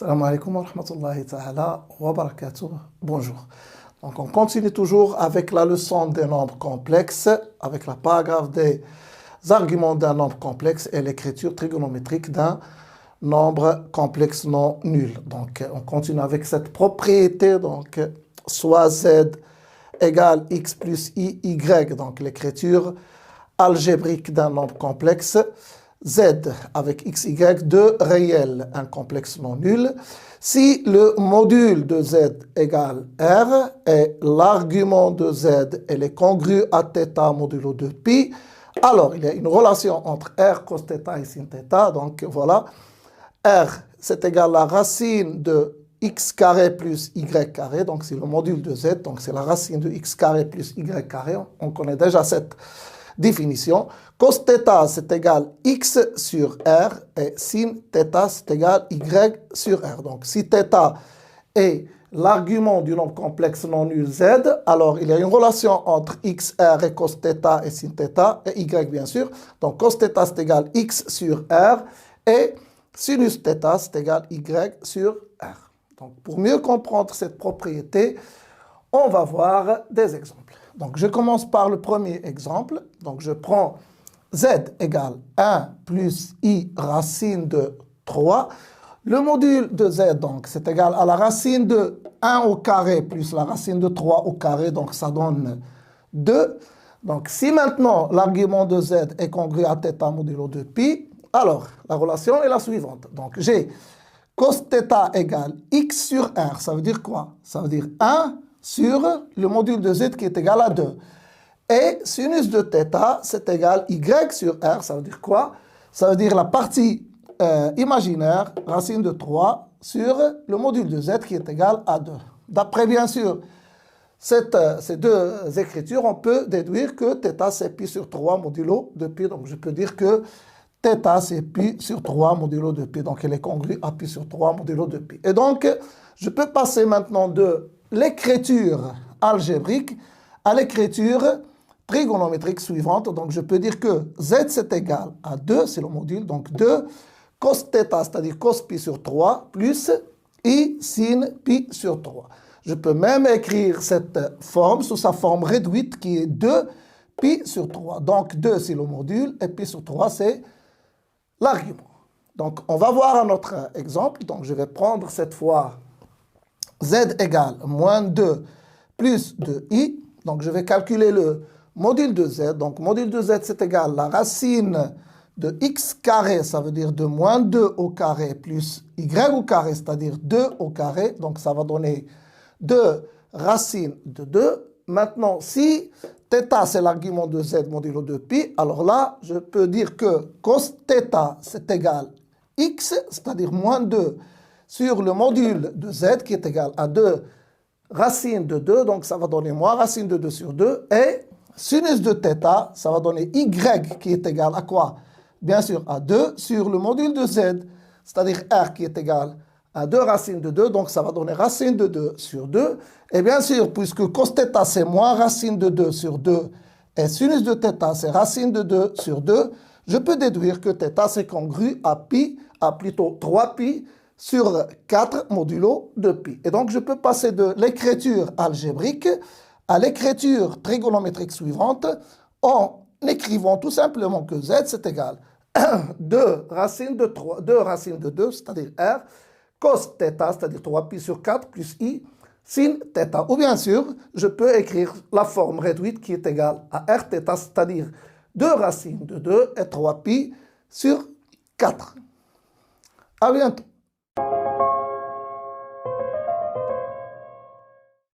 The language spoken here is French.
Salam alaikum wa rahmatullahi ta'ala wa barakatuh. Bonjour. Donc on continue toujours avec la leçon des nombres complexes, avec la paragraphe des arguments d'un nombre complexe et l'écriture trigonométrique d'un nombre complexe non nul. Donc on continue avec cette propriété, donc soit z égale x plus i, y, donc l'écriture algébrique d'un nombre complexe. Z avec x, y, deux réels, un complexe non nul. Si le module de z égale r et l'argument de z est congru à θ modulo de pi, alors il y a une relation entre r cos θ et sin θ. Donc voilà, r c'est égal à la racine de x carré plus y carré, donc c'est le module de z, donc c'est la racine de x carré plus y carré. On connaît déjà cette définition. Cos θ c'est égal x sur r et sin θ c'est égal y sur r. Donc si θ est l'argument du nombre complexe non nul z, alors il y a une relation entre x, r et cos θ et sin θ et y bien sûr. Donc cos θ c'est égal x sur r et sinus θ c'est égal y sur r. Donc pour mieux comprendre cette propriété, on va voir des exemples. Donc je commence par le premier exemple. Donc je prends z égale 1 plus i racine de 3. Le module de z, donc, c'est égal à la racine de 1 au carré plus la racine de 3 au carré, donc ça donne 2. Donc si maintenant l'argument de z est congru à θ modulo de pi, alors la relation est la suivante. Donc j'ai cos θ égale x sur r. Ça veut dire quoi? Ça veut dire 1 sur le module de z qui est égal à 2. Et sinus de θ, c'est égal y sur r. Ça veut dire quoi? Ça veut dire la partie imaginaire, racine de 3, sur le module de z qui est égal à 2. D'après, bien sûr, ces deux écritures, on peut déduire que θ, c'est pi sur 3 modulo de pi. Donc, je peux dire que θ, c'est pi sur 3 modulo de pi. Donc, elle est congrue à pi sur 3 modulo de pi. Et donc, je peux passer maintenant de l'écriture algébrique à l'écriture trigonométrique suivante. Donc, je peux dire que z, c'est égal à 2, c'est le module, donc 2 cos θ, c'est-à-dire cos pi sur 3, plus i sin pi sur 3. Je peux même écrire cette forme sous sa forme réduite qui est 2 pi sur 3. Donc, 2, c'est le module, et pi sur 3, c'est l'argument. Donc, on va voir un autre exemple. Donc, je vais prendre cette fois z égale moins 2 plus de i. Donc, je vais calculer le module de z. Donc, module de z, c'est égal à la racine de x carré, ça veut dire de moins 2 au carré, plus y au carré, c'est-à-dire 2 au carré. Donc, ça va donner 2 racines de 2. Maintenant, si θ, c'est l'argument de z modulo de pi, alors là, je peux dire que cos θ, c'est égal x, c'est-à-dire moins 2 sur le module de z qui est égal à 2 racine de 2, donc ça va donner moins racine de 2 sur 2, et sinus de θ, ça va donner y qui est égal à quoi? Bien sûr à 2 sur le module de z, c'est-à-dire r qui est égal à 2 racine de 2, donc ça va donner racine de 2 sur 2, et bien sûr, puisque cos θ c'est moins racine de 2 sur 2, et sinus de θ c'est racine de 2 sur 2, je peux déduire que θ c'est congru à pi, à plutôt 3 pi, sur 4 modulo de pi. Et donc, je peux passer de l'écriture algébrique à l'écriture trigonométrique suivante en écrivant tout simplement que z, c'est égal à 2 racines de 3, 2 racines de 2, c'est-à-dire r, cos θ, c'est-à-dire 3 pi sur 4 plus i, sin θ. Ou bien sûr, je peux écrire la forme réduite qui est égale à r θ, c'est-à-dire 2 racines de 2 et 3 pi sur 4. À bientôt.